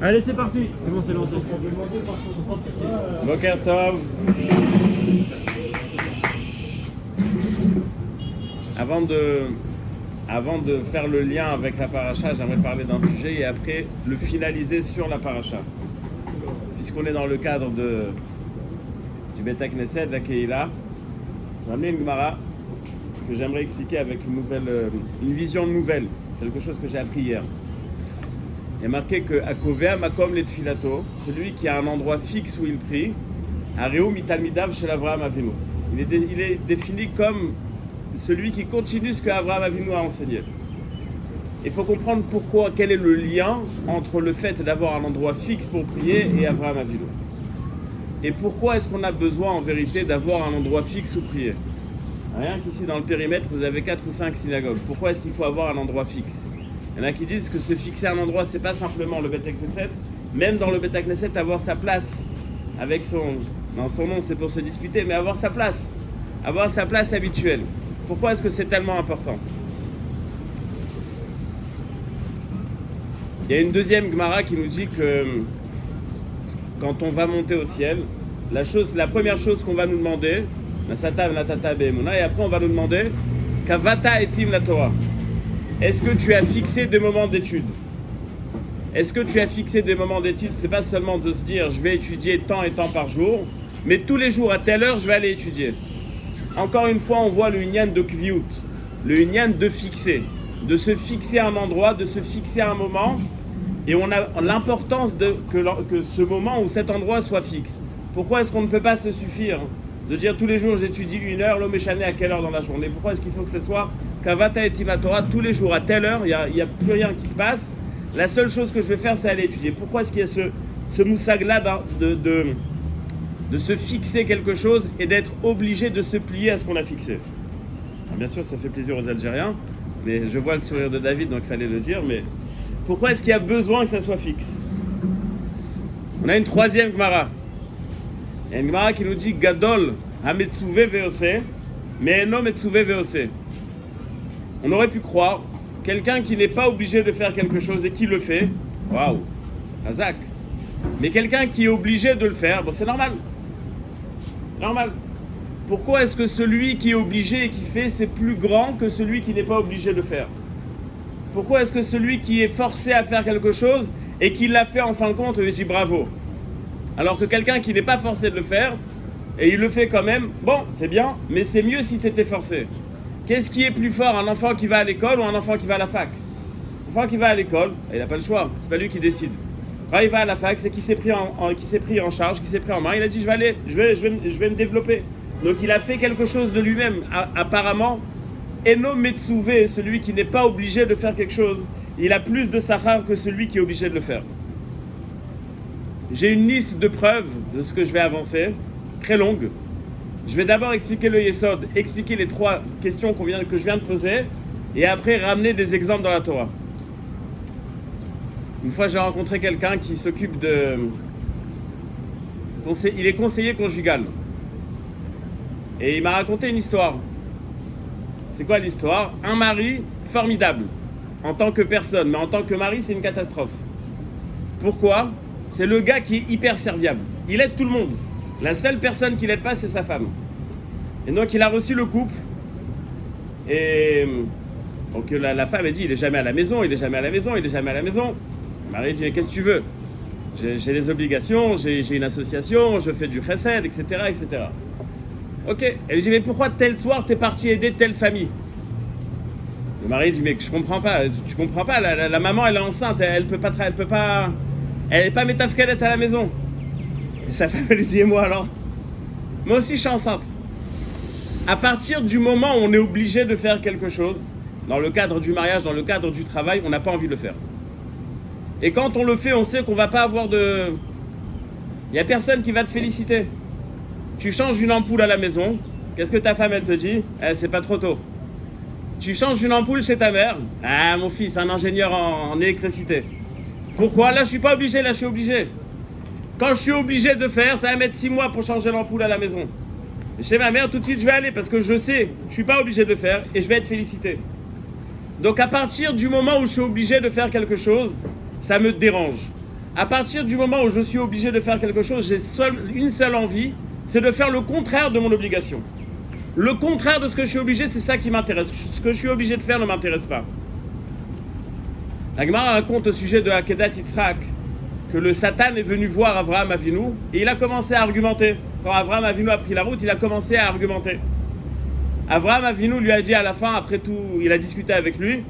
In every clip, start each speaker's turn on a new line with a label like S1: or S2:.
S1: Allez, c'est parti. C'est bon, c'est lancé.
S2: Boker Tov. Avant de faire le lien avec la paracha, j'aimerais parler d'un sujet et après le finaliser sur la paracha. Puisqu'on est dans le cadre du Bet HaKnesset, de la Kehila, j'ai amené une Gemara que j'aimerais expliquer avec une vision nouvelle, quelque chose que j'ai appris hier. Il y a marqué que Akovea Makom le Tfilato, celui qui a un endroit fixe où il prie, Areu Mitalmidav chez Avraham Avinu. Il est défini comme celui qui continue ce qu'Avraham Avinu a enseigné. Il faut comprendre pourquoi, quel est le lien entre le fait d'avoir un endroit fixe pour prier et Avraham Avinu. Et pourquoi est-ce qu'on a besoin en vérité d'avoir un endroit fixe où prier? Rien qu'ici dans le périmètre, vous avez 4 ou 5 synagogues. Pourquoi est-ce qu'il faut avoir un endroit fixe? Il y en a qui disent que se fixer un endroit, c'est pas simplement le Bet HaKnesset. Même dans le Bet HaKnesset, avoir sa place avec son nom, c'est pour se disputer, mais avoir sa place habituelle. Pourquoi est-ce que c'est tellement important? Il y a une deuxième Gemara qui nous dit que quand on va monter au ciel, la première chose qu'on va nous demander, et après on va nous demander Kavata etim la Torah. Est-ce que tu as fixé des moments d'étude? Est-ce que tu as fixé des moments d'étude? C'est pas seulement de se dire je vais étudier tant et tant par jour, mais tous les jours à telle heure je vais aller étudier. Encore une fois, on voit le inyan de kviyut, le inyan de fixer, de se fixer un endroit, de se fixer un moment, et on a l'importance que ce moment ou cet endroit soit fixe. Pourquoi est-ce qu'on ne peut pas se suffire de dire tous les jours j'étudie 1 heure, l'homme échané à quelle heure dans la journée? Pourquoi est-ce qu'il faut que ce soit Kavata et Tima Torah tous les jours à telle heure? Il n'y a plus rien qui se passe. La seule chose que je vais faire, c'est aller étudier. Pourquoi est-ce qu'il y a ce moussag-là de se fixer quelque chose et d'être obligé de se plier à ce qu'on a fixé? Alors, bien sûr, ça fait plaisir aux Algériens, mais je vois le sourire de David, donc il fallait le dire. Mais pourquoi est-ce qu'il y a besoin que ça soit fixe? On a une troisième Gemara. Il y a une Gemara qui nous dit Gadol hametzuve veose, mais eno metzuve veose. On aurait pu croire quelqu'un qui n'est pas obligé de faire quelque chose et qui le fait. Waouh, Hazak. Mais quelqu'un qui est obligé de le faire, bon, c'est normal. Normal. Pourquoi est-ce que celui qui est obligé et qui fait, c'est plus grand que celui qui n'est pas obligé de le faire? Pourquoi est-ce que celui qui est forcé à faire quelque chose et qui l'a fait en fin de compte, lui dit bravo? Alors que quelqu'un qui n'est pas forcé de le faire, et il le fait quand même, bon, c'est bien, mais c'est mieux si tu étais forcé. Qu'est-ce qui est plus fort, un enfant qui va à l'école ou un enfant qui va à la fac? L'enfant qui va à l'école, il n'a pas le choix, c'est pas lui qui décide. Quand il va à la fac, c'est qu'il s'est pris en charge, qu'il s'est pris en main, il a dit je vais me développer. Donc il a fait quelque chose de lui-même, apparemment. Eno Metsuve, celui qui n'est pas obligé de faire quelque chose, il a plus de sachar que celui qui est obligé de le faire. J'ai une liste de preuves de ce que je vais avancer, très longue. Je vais d'abord expliquer le Yesod, expliquer les 3 questions que je viens de poser, et après ramener des exemples dans la Torah. Une fois, j'ai rencontré quelqu'un qui s'occupe il est conseiller conjugal. Et il m'a raconté une histoire. C'est quoi l'histoire? Un mari formidable, en tant que personne, mais en tant que mari, c'est une catastrophe. Pourquoi? C'est le gars qui est hyper serviable. Il aide tout le monde. La seule personne qu'il n'aide pas, c'est sa femme. Et donc, il a reçu le couple. Et donc, la femme a dit, il n'est jamais à la maison, il n'est jamais à la maison, il n'est jamais à la maison. Le mari dit, mais qu'est-ce que tu veux? J'ai des obligations, j'ai une association, je fais du chesed, etc., etc. Ok. Elle lui dit, mais pourquoi tel soir, t'es parti aider telle famille? Le mari dit, mais je comprends pas. Tu comprends pas, la maman, elle est enceinte, elle n'est pas métafkadet à la maison. Et sa femme, elle lui dit, et moi alors? Moi aussi, je suis enceinte. À partir du moment où on est obligé de faire quelque chose, dans le cadre du mariage, dans le cadre du travail, on n'a pas envie de le faire. Et quand on le fait, on sait qu'on va pas avoir de... Il n'y a personne qui va te féliciter. Tu changes une ampoule à la maison, qu'est-ce que ta femme, elle te dit? C'est pas trop tôt. Tu changes une ampoule chez ta mère, ah, mon fils, un ingénieur en électricité. Pourquoi? Là, je suis pas obligé, là, je suis obligé. Quand je suis obligé de faire, ça va mettre 6 mois pour changer l'ampoule à la maison. Chez ma mère, tout de suite, je vais aller parce que je sais, je suis pas obligé de le faire et je vais être félicité. Donc à partir du moment où je suis obligé de faire quelque chose, ça me dérange. À partir du moment où je suis obligé de faire quelque chose, j'ai une seule envie, c'est de faire le contraire de mon obligation. Le contraire de ce que je suis obligé, c'est ça qui m'intéresse. Ce que je suis obligé de faire ne m'intéresse pas. La Gemara raconte au sujet de Akedat Yitzhak que le Satan est venu voir Avraham Avinu et il a commencé à argumenter. Quand Avraham Avinu a pris la route, il a commencé à argumenter. Avraham Avinu lui a dit à la fin, après tout, il a discuté avec lui,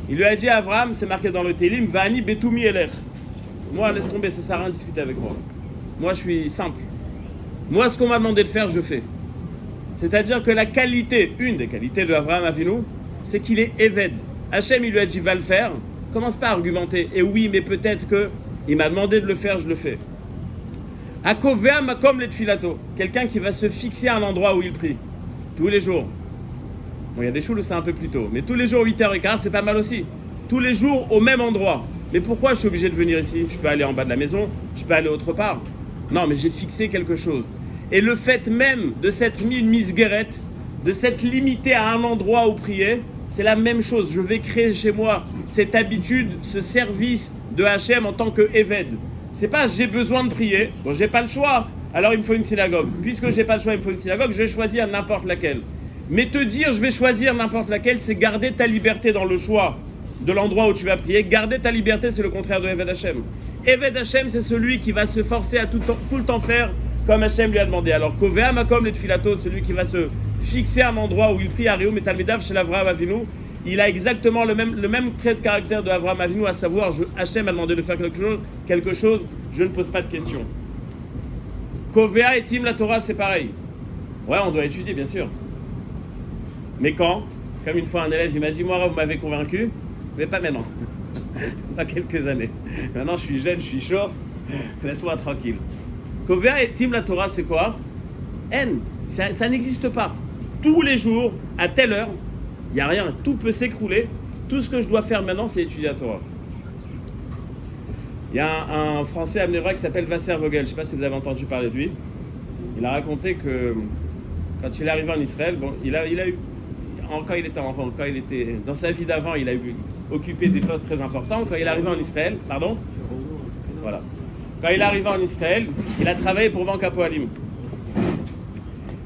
S2: il lui a dit à Avraham, c'est marqué dans le Télim, Va'ani betumi elech. Moi, laisse tomber, ça sert à rien de discuter avec moi. Moi, je suis simple. Moi, ce qu'on m'a demandé de faire, je fais. C'est-à-dire que la qualité, une des qualités de Avraham Avinu, c'est qu'il est Eved. Hachem, il lui a dit, va le faire. Commence pas à argumenter. Et oui, mais peut-être que il m'a demandé de le faire, je le fais. Hakovea makom letfilato. Quelqu'un qui va se fixer à un endroit où il prie. Tous les jours. Bon, il y a des jours où c'est un peu plus tôt. Mais tous les jours, 8h15, c'est pas mal aussi. Tous les jours, au même endroit. Mais pourquoi je suis obligé de venir ici? Je peux aller en bas de la maison, je peux aller autre part. Non, mais j'ai fixé quelque chose. Et le fait même de s'être mis une misguérette, de s'être limité à un endroit où prier, c'est la même chose. Je vais créer chez moi cette habitude, ce service de Hachem en tant que Eved. C'est pas j'ai besoin de prier, bon j'ai pas le choix, alors il me faut une synagogue. Puisque j'ai pas le choix, il me faut une synagogue, je vais choisir n'importe laquelle. Mais te dire je vais choisir n'importe laquelle, c'est garder ta liberté dans le choix de l'endroit où tu vas prier. Garder ta liberté, c'est le contraire de Eved Hachem. Eved Hachem, c'est celui qui va se forcer à tout le temps faire comme Hachem lui a demandé. Alors, Kovea Makom Letfilato, celui qui va se fixer à un endroit où il prie, Ariou Metalmedav chez l'Avraham Avinu, il a exactement le même trait de caractère de Avraham Avinu, à savoir, Hachem a demandé de faire quelque chose, je ne pose pas de questions. Kovea et Tim la Torah, c'est pareil. Ouais, on doit étudier, bien sûr. Mais quand? Comme une fois un élève, il m'a dit, moi, vous m'avez convaincu, mais pas maintenant. Dans quelques années. Maintenant, je suis jeune, je suis chaud, laisse-moi tranquille. Kovea et Tim la Torah, c'est quoi? N, ça n'existe pas. Tous les jours, à telle heure, il n'y a rien, tout peut s'écrouler. Tout ce que je dois faire maintenant, c'est étudier la Torah. Il y a un Français à Mnebrak qui s'appelle Vasser Vogel, je ne sais pas si vous avez entendu parler de lui. Il a raconté que quand il est arrivé en Israël, bon, il a eu, quand il était enfant, quand il était dans sa vie d'avant, il a occupé des postes très importants. Quand il est arrivé en Israël, voilà. Quand il est arrivé en Israël, il a travaillé pour Banque Hapoalim.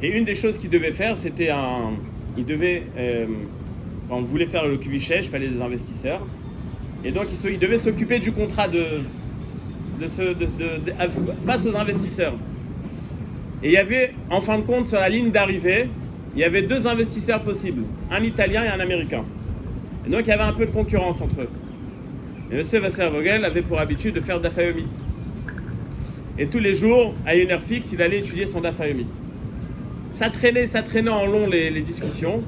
S2: Et une des choses qu'il devait faire, c'était quand on voulait faire le QVChesh, il fallait des investisseurs. Et donc il devait s'occuper du contrat face aux investisseurs. Et il y avait, en fin de compte, sur la ligne d'arrivée, il y avait deux investisseurs possibles, un Italien et un Américain. Et donc il y avait un peu de concurrence entre eux. Et M. Vasser Vogel avait pour habitude de faire Daf Yomi. Et tous les jours, à une heure fixe, il allait étudier son Daf Yomi. Ça traînait en long les discussions.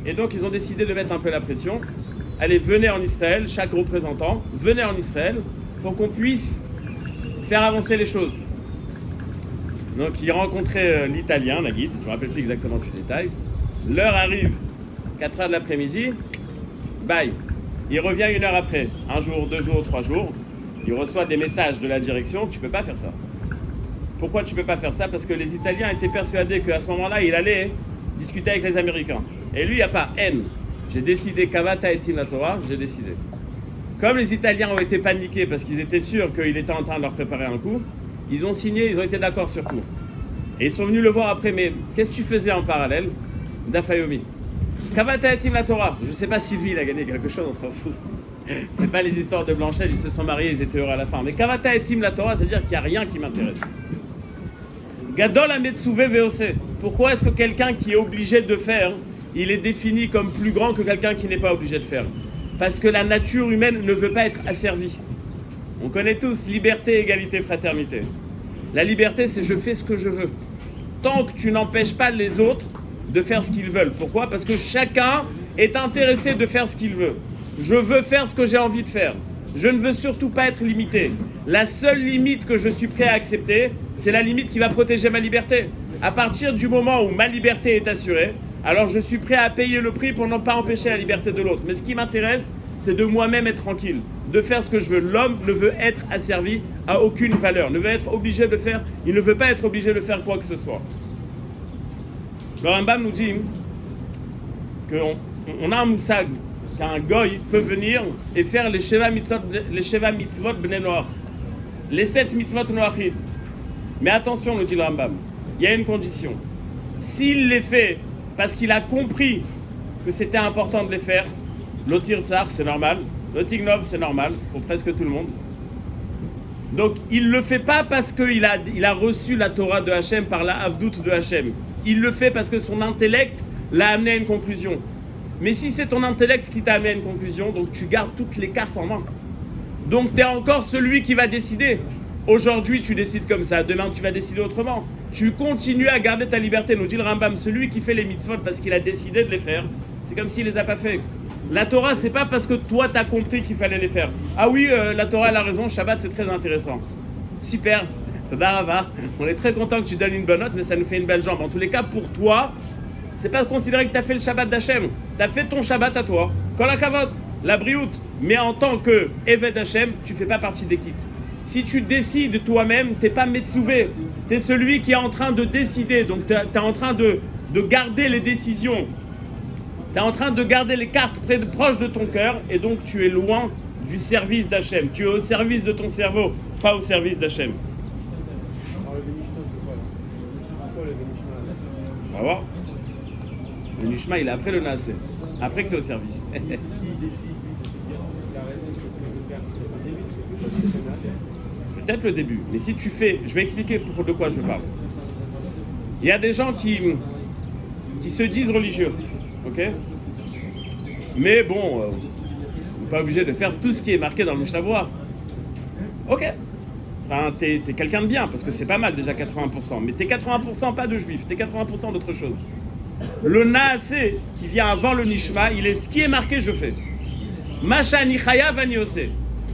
S2: Et donc ils ont décidé de mettre un peu la pression. Allez, venez en Israël, chaque représentant, venez en Israël pour qu'on puisse faire avancer les choses. Donc il rencontrait l'Italien, la guide, je ne me rappelle plus exactement tous les détails. L'heure arrive, 4h de l'après-midi, bye. Il revient une heure après, un jour, 2 jours, 3 jours. Il reçoit des messages de la direction, tu ne peux pas faire ça. Pourquoi tu ne peux pas faire ça? Parce que les Italiens étaient persuadés qu'à ce moment-là, il allait discuter avec les Américains. Et lui, il n'y a pas haine. J'ai décidé, Kavata et Tim la Torah, j'ai décidé. Comme les Italiens ont été paniqués parce qu'ils étaient sûrs qu'il était en train de leur préparer un coup, ils ont signé, ils ont été d'accord sur tout. Et ils sont venus le voir après, mais qu'est-ce que tu faisais en parallèle? Daf Yomi. Kavata et Tim la Torah. Je ne sais pas si lui, il a gagné quelque chose, on s'en fout. C'est pas les histoires de Blanchette, ils se sont mariés, ils étaient heureux à la fin. Mais Kavata et Tim la Torah, c'est-à-dire qu'il n'y a rien qui m'intéresse. Gadol Ametsuve Veose. Pourquoi est-ce que quelqu'un qui est obligé de faire, il est défini comme plus grand que quelqu'un qui n'est pas obligé de faire? Parce que la nature humaine ne veut pas être asservie. On connaît tous liberté, égalité, fraternité. La liberté, c'est je fais ce que je veux. Tant que tu n'empêches pas les autres de faire ce qu'ils veulent. Pourquoi? Parce que chacun est intéressé de faire ce qu'il veut. Je veux faire ce que j'ai envie de faire. Je ne veux surtout pas être limité. La seule limite que je suis prêt à accepter, c'est la limite qui va protéger ma liberté. À partir du moment où ma liberté est assurée, alors je suis prêt à payer le prix pour ne pas empêcher la liberté de l'autre. Mais ce qui m'intéresse, c'est de moi-même être tranquille, de faire ce que je veux. L'homme ne veut être asservi à aucune valeur, ne veut être obligé de faire, il ne veut pas être obligé de faire quoi que ce soit. Le Rambam nous dit qu'on a un moussag qu'un goy peut venir et faire les Sheva mitzvot bnei Noach, les 7 mitzvot noachid. Mais attention, nous dit le Rambam, il y a une condition. S'il les fait parce qu'il a compris que c'était important de les faire, l'otir tsar, c'est normal, l'otignov, c'est normal, pour presque tout le monde. Donc, il ne le fait pas parce qu'il a reçu la Torah de Hachem par la Havdout de Hachem. Il le fait parce que son intellect l'a amené à une conclusion. Mais si c'est ton intellect qui t'a amené à une conclusion, donc tu gardes toutes les cartes en main. Donc, tu es encore celui qui va décider. Aujourd'hui, tu décides comme ça. Demain, tu vas décider autrement. Tu continues à garder ta liberté. Nous dit le Rambam, celui qui fait les mitzvot parce qu'il a décidé de les faire, c'est comme s'il les a pas fait. La Torah, c'est pas parce que toi, tu as compris qu'il fallait les faire. Ah oui, la Torah, elle a raison, Shabbat, c'est très intéressant. Super, Tadarava. On est très content que tu donnes une bonne note, mais ça nous fait une belle jambe. En tous les cas, pour toi, c'est pas considéré que tu as fait le Shabbat d'Hachem. Tu as fait ton Shabbat à toi. Kol hakavod, la brioute. Mais en tant que Eved Hachem, tu fais pas partie de l'équipe. Si tu décides toi-même, tu n'es pas Metsouvé. Tu es celui qui est en train de décider. Donc, tu es en train de garder les décisions. Tu es en train de garder les cartes proches de ton cœur. Et donc, tu es loin du service d'Hachem. Tu es au service de ton cerveau, pas au service d'Hachem. On va voir. Le Nishma, il est après le Naasé. Après que tu es au service. Peut-être le début, mais si tu fais, je vais expliquer de quoi je parle. Il y a des gens qui se disent religieux, ok? Mais bon, on n'est pas obligé de faire tout ce qui est marqué dans le Mishnah Berurah. Ok, enfin, t'es quelqu'un de bien, parce que c'est pas mal déjà 80%, mais t'es 80% pas de juifs, t'es 80% d'autre chose. Le Naasé, qui vient avant le Nishma, il est ce qui est marqué, je fais. Masha ani chayav ani oseh.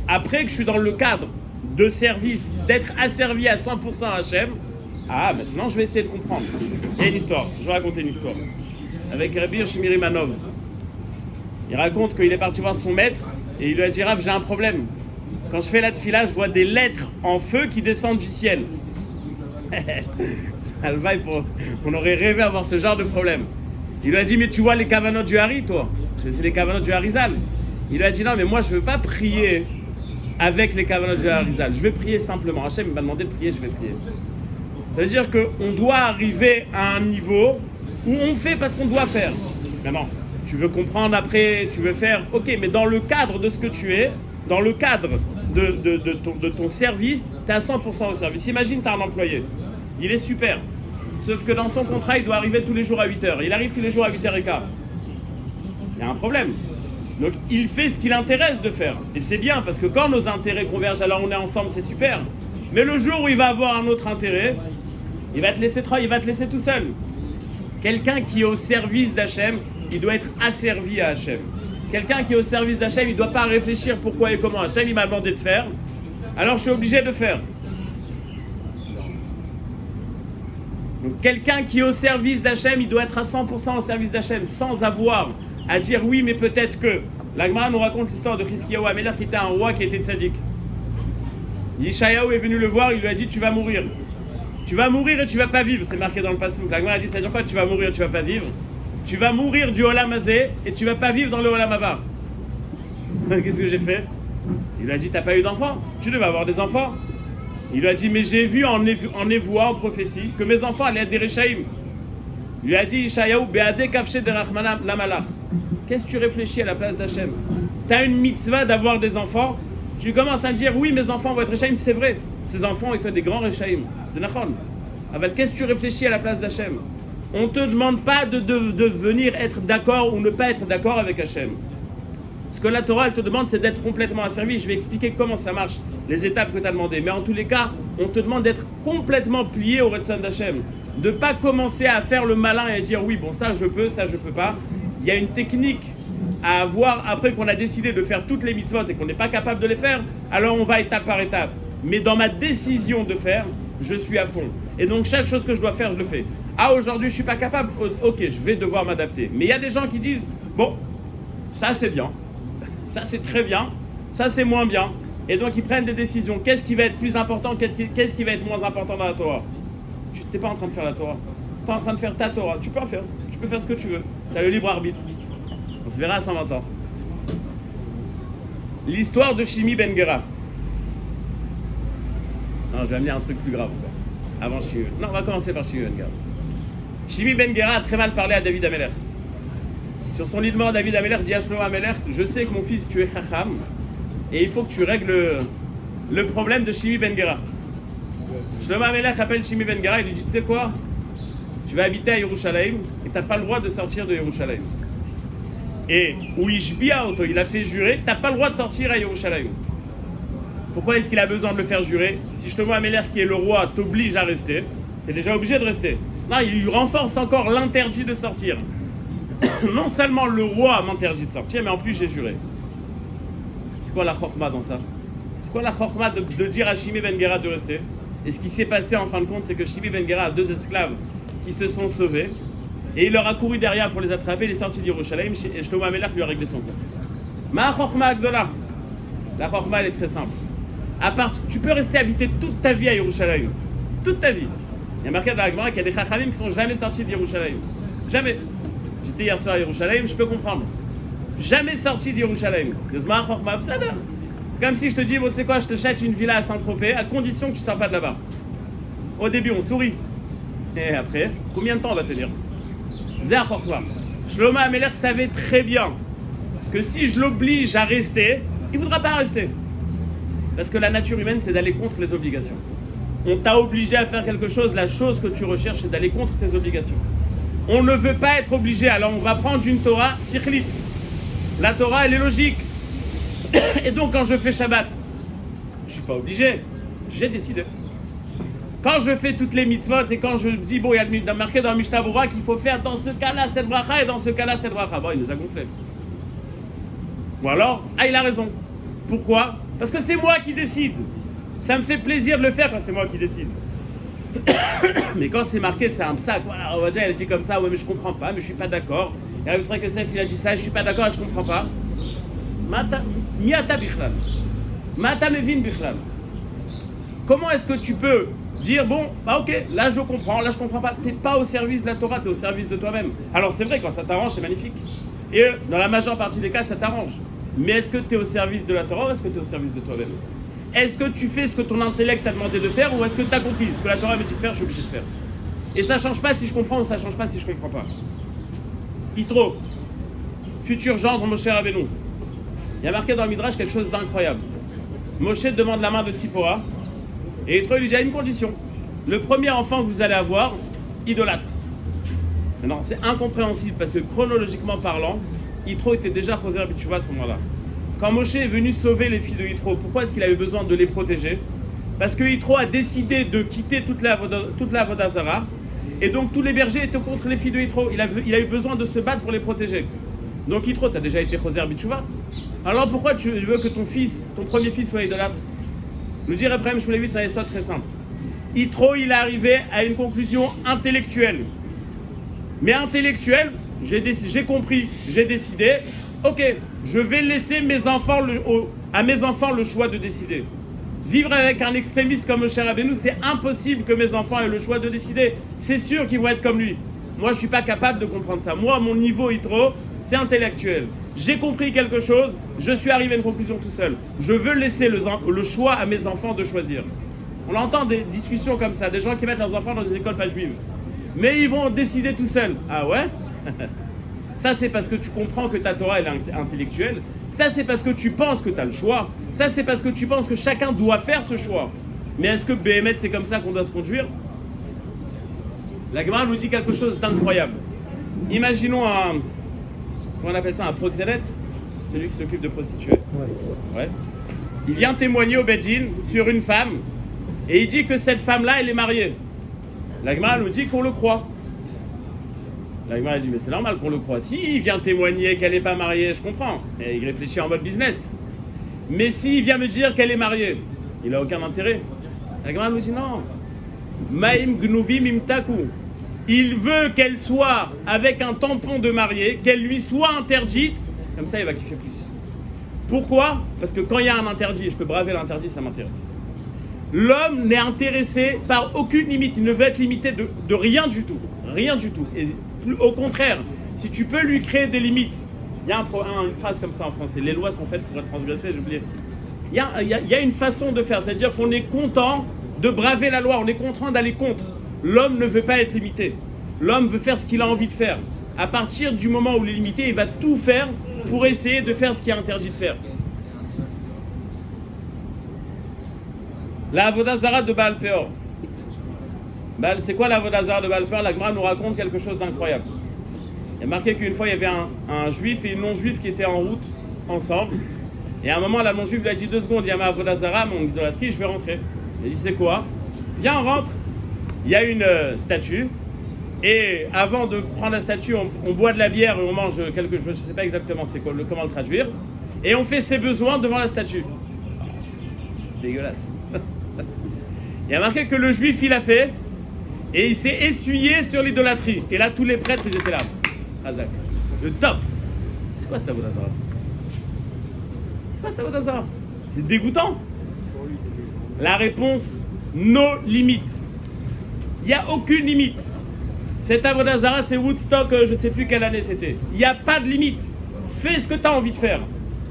S2: Après que je suis dans le cadre de service, d'être asservi à 100% à Hachem, maintenant je vais essayer de comprendre. Il y a une histoire, je vais raconter une histoire. Avec Rabbi Shimiri Manov. Il raconte qu'il est parti voir son maître et il lui a dit: Rav, j'ai un problème. Quand je fais la tefila, je vois des lettres en feu qui descendent du ciel. On aurait rêvé avoir ce genre de problème. Il lui a dit: mais tu vois les kavanot du Hari, toi? C'est les kavanot du Harizal. Il lui a dit: non, mais moi je ne veux pas prier avec les kavanot du Harizal. Je vais prier simplement. Hachem m'a demandé de prier, je vais prier. Ça veut dire qu'on doit arriver à un niveau où on fait parce qu'on doit faire. Maintenant, tu veux comprendre après, tu veux faire, ok, mais dans le cadre de ce que tu es, dans le cadre de ton service, tu es à 100% au service. Imagine, tu as un employé. Il est super. Sauf que dans son contrat, il doit arriver tous les jours à 8h. Il arrive tous les jours à 8h15. Il y a un problème. Donc, il fait ce qu'il intéresse de faire. Et c'est bien, parce que quand nos intérêts convergent, alors on est ensemble, c'est super. Mais le jour où il va avoir un autre intérêt, il va te laisser tout seul. Quelqu'un qui est au service d'Hachem, il doit être asservi à Hachem. Quelqu'un qui est au service d'Hachem, il ne doit pas réfléchir pourquoi et comment. Hachem, il m'a demandé de faire, alors je suis obligé de faire. Donc, quelqu'un qui est au service d'Hachem, il doit être à 100% au service d'Hachem, sans avoir à dire oui, mais peut-être que. La Gemara nous raconte l'histoire de Chizkiyahu Amelech, qui était un roi qui était tzaddik. Yeshayahu est venu le voir, il lui a dit: tu vas mourir. Tu vas mourir et tu vas pas vivre, c'est marqué dans le passouk. La Gemara a dit: ça veut dire quoi, tu vas mourir, tu vas pas vivre? Tu vas mourir du Olam Hazé et tu vas pas vivre dans le Olam Haba. Qu'est-ce que j'ai fait? Il lui a dit: t'as pas eu d'enfants? Tu devais avoir des enfants. Il lui a dit: mais j'ai vu en névoie, en prophétie, que mes enfants allaient être des Réchaïm. Il lui a dit: Yeshayahu be'adeh kafshe de Rachmana lamalach. Qu'est-ce que tu réfléchis à la place d'Hachem? T'as une mitzvah d'avoir des enfants, tu commences à dire: oui, mes enfants vont être Réchaïm, c'est vrai. Ces enfants étaient des grands Réchaïm. C'est nachon. Aval, qu'est-ce que tu réfléchis à la place d'Hachem? On ne te demande pas de venir être d'accord ou ne pas être d'accord avec Hachem. Ce que la Torah, elle te demande, c'est d'être complètement asservi. Je vais expliquer comment ça marche, les étapes que tu as demandées. Mais en tous les cas, on te demande d'être complètement plié au Retzon d'Hachem. De ne pas commencer à faire le malin et à dire: oui, bon, ça je peux pas. Il y a une technique à avoir après qu'on a décidé de faire toutes les mitzvot et qu'on n'est pas capable de les faire. Alors on va étape par étape. Mais dans ma décision de faire, je suis à fond. Et donc chaque chose que je dois faire, je le fais. Ah, aujourd'hui je suis pas capable, ok, je vais devoir m'adapter. Mais il y a des gens qui disent: bon, ça c'est bien, ça c'est très bien, ça c'est moins bien. Et donc ils prennent des décisions. Qu'est-ce qui va être plus important, qu'est-ce qui va être moins important dans la Torah? Tu n'es pas en train de faire la Torah, tu es en train de faire ta Torah. Tu peux en faire, tu peux faire ce que tu veux. Tu as le libre arbitre. On se verra à 120 ans. l'histoire de Shimi Ben Gera. Non, je vais amener un truc plus grave. Avant Shimi. Non, on va commencer par Shimi Ben Gera. Shimi Ben Gera a très mal parlé à David Amelech. Sur son lit de mort, David Amelech dit à Shlomo Amelech, je sais que mon fils, tu es Chacham, et il faut que tu règles le problème de Shimi Ben Gera. Shlomo Amelech appelle Shimi Ben Gera et lui dit, tu sais quoi, tu vas habiter à Yerushalayim et tu n'as pas le droit de sortir de Yerushalayim. Et où Ishbia Auto, il a fait jurer, tu n'as pas le droit de sortir à Yerushalayim. Pourquoi est-ce qu'il a besoin de le faire jurer? Si Shlomo Amelech, qui est le roi, t'oblige à rester, tu es déjà obligé de rester. Non, il lui renforce encore l'interdit de sortir. Non seulement le roi m'interdit de sortir, mais en plus j'ai juré. C'est quoi la chorma dans ça? C'est quoi la chorma de dire à Shimi Ben Gera de rester? Et ce qui s'est passé en fin de compte, c'est que Shimi Ben Gera a 2 esclaves qui se sont sauvés. Et il leur a couru derrière pour les attraper, il est sorti d'Yerushalayim et Shlomo Amelech lui a réglé son compte. Ma chorma agdola. La chorma elle est très simple. Tu peux rester habité toute ta vie à Yerushalayim. Toute ta vie. Il y a marqué dans la Gemara qu'il y a des chachamim qui sont jamais sortis d'Yerushalayim. Jamais. J'étais hier soir à Yerushalayim, je peux comprendre. Jamais sorti d'Yerushalayim. Comme si je te dis, bon, tu sais quoi, je te chète une villa à Saint-Tropez, à condition que tu ne sors pas de là-bas. Au début, on sourit. Et après, combien de temps on va tenir? Zéa Chorma. Shlomo Amelech savait très bien que si je l'oblige à rester, il ne voudra pas rester. Parce que la nature humaine, c'est d'aller contre les obligations. On t'a obligé à faire quelque chose, la chose que tu recherches, c'est d'aller contre tes obligations. On ne veut pas être obligé, alors on va prendre une Torah sikhlit. La Torah, elle est logique. Et donc, quand je fais Shabbat, je ne suis pas obligé, j'ai décidé. Quand je fais toutes les mitzvot et quand je dis, bon, il y a marqué dans Mishnah Berurah qu'il faut faire dans ce cas-là cette bracha et dans ce cas-là cette bracha. Bon, il nous a gonflé. Ou alors, il a raison. Pourquoi? Parce que c'est moi qui décide. Ça me fait plaisir de le faire quand c'est moi qui décide. Mais quand c'est marqué, c'est un psak. Voilà, Ovadia, elle dit comme ça, ouais, mais je comprends pas, mais je suis pas d'accord. Et Rav Yitzhak Yosef, il a dit ça, je suis pas d'accord et je comprends pas. Miata bichlal. Mata mevin bichlal. Comment est-ce que tu peux dire, bon, bah ok, là je comprends pas. T'es pas au service de la Torah, t'es au service de toi-même. Alors c'est vrai, quand ça t'arrange, c'est magnifique. Et dans la majeure partie des cas, ça t'arrange. Mais est-ce que tu es au service de la Torah ou est-ce que tu es au service de toi-même? Est-ce que tu fais ce que ton intellect t'a demandé de faire ou est-ce que tu as compris ce que la Torah me dit de faire, je suis obligé de faire? Et ça ne change pas si je comprends ou ça ne change pas si je ne comprends pas. Yitro, futur gendre Moshe Rabbeinu. Il y a marqué dans le Midrash quelque chose d'incroyable. Moshe demande la main de Tzipora et Yitro lui dit à une condition. Le premier enfant que vous allez avoir, idolâtre. Non, c'est incompréhensible parce que chronologiquement parlant, Yitro était déjà Choser B'Tshuva à ce moment-là. Quand Moshe est venu sauver les filles de Yitro, pourquoi est-ce qu'il a eu besoin de les protéger? Parce que Yitro a décidé de quitter toute la Avodah Zara, et donc tous les bergers étaient contre les filles de Yitro. Il a eu besoin de se battre pour les protéger. Donc Yitro, tu as déjà été Choser B'Tshuva. Alors pourquoi tu veux que ton premier fils soit idolâtre? Nous dire Ephraim Shmulevitz, c'est ça très simple. Yitro, il est arrivé à une conclusion intellectuelle. Mais intellectuelle, j'ai compris, j'ai décidé, ok, je vais laisser à mes enfants le choix de décider. Vivre avec un extrémiste comme Moshe Rabbeinu, c'est impossible que mes enfants aient le choix de décider. C'est sûr qu'ils vont être comme lui. Moi, je ne suis pas capable de comprendre ça. Moi, mon niveau Yitro, c'est intellectuel. J'ai compris quelque chose, je suis arrivé à une conclusion tout seul. Je veux laisser le choix à mes enfants de choisir. On entend des discussions comme ça, des gens qui mettent leurs enfants dans des écoles pas juives. Mais ils vont décider tout seuls. Ah ouais? Ça, c'est parce que tu comprends que ta Torah, elle est intellectuelle. Ça, c'est parce que tu penses que tu as le choix. Ça, c'est parce que tu penses que chacun doit faire ce choix. Mais est-ce que Béhémet, c'est comme ça qu'on doit se conduire? La Gemara nous dit quelque chose d'incroyable. Imaginons comment on appelle ça, un proxénète, celui qui s'occupe de prostituées. Ouais. Il vient témoigner au Beddin sur une femme et il dit que cette femme-là, elle est mariée. La Gemara nous dit qu'on le croit. La Gemara dit, mais c'est normal qu'on le croit. Si il vient témoigner qu'elle n'est pas mariée, je comprends. Et il réfléchit en mode business. Mais s'il vient me dire qu'elle est mariée, il n'a aucun intérêt. La Gemara nous dit, non. Maïm gnuvim imtaku. Il veut qu'elle soit avec un tampon de mariée, qu'elle lui soit interdite. Comme ça, il va kiffer plus. Pourquoi? Parce que quand il y a un interdit, je peux braver l'interdit, ça m'intéresse. L'homme n'est intéressé par aucune limite. Il ne veut être limité de rien du tout. Rien du tout. Et au contraire, si tu peux lui créer des limites, Il y a une phrase comme ça en français, les lois sont faites pour être transgressées, j'ai oublié. Il y a une façon de faire, c'est-à-dire qu'on est content de braver la loi, on est content d'aller contre. L'homme ne veut pas être limité. L'homme veut faire ce qu'il a envie de faire. À partir du moment où il est limité, il va tout faire pour essayer de faire ce qui est interdit de faire. La Avodah Zara de Baal Peor. C'est quoi la Avodah Zara de Baal Peor? La Gemara nous raconte quelque chose d'incroyable. Il y a marqué qu'une fois, il y avait un juif et une non-juif qui étaient en route ensemble. Et à un moment, la non-juive lui a dit 2 secondes, il y a ma Avodah Zara, mon idolâtrie, je vais rentrer. Il a dit, c'est quoi? Viens, on rentre. Il y a une statue. Et avant de prendre la statue, on boit de la bière et on mange quelque chose, je ne sais pas exactement comment le traduire. Et on fait ses besoins devant la statue. Dégueulasse. Il y a marqué que le juif, il a fait. Et il s'est essuyé sur l'idolâtrie. Et là, tous les prêtres, ils étaient là. Razak. Le top. C'est quoi cette Avodah Zara? C'est quoi cette Avodah Zara? C'est dégoûtant. La réponse, nos limites. Il n'y a aucune limite. Cette Avodah Zara, c'est Woodstock, je ne sais plus quelle année c'était. Il n'y a pas de limite. Fais ce que tu as envie de faire.